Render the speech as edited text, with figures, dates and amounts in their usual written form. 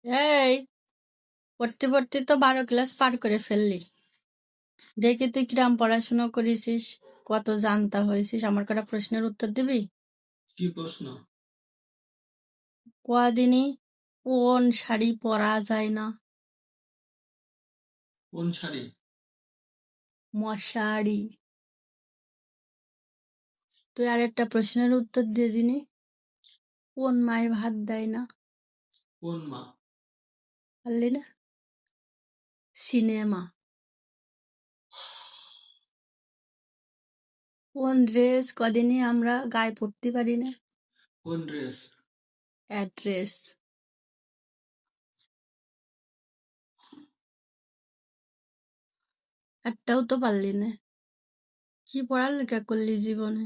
এই পড়তে পড়তে তো 12 ক্লাস পার করে ফেললি। দেখি তুই কিরাম পড়াশুনো করেছিস, কত জানতা হয়েছিস। আমার কটা প্রশ্নের উত্তর দিবি? কি প্রশ্ন? কদিনই কোন শাড়ি পরা যায় না? কোন শাড়ি? মশারি। তুই আরেকটা প্রশ্নের উত্তর দিয়ে দিনি। কোন মায়ে ভাত দেয় না? কোন মা? পারলি না? সিনেমা। কোন ড্রেস কদিনই আমরা গায়ে পরতে পারি না? কোন ড্রেস? অ্যাড্রেস। একটাও তো পারলি না। কি পড়ালেখা করলি জীবনে?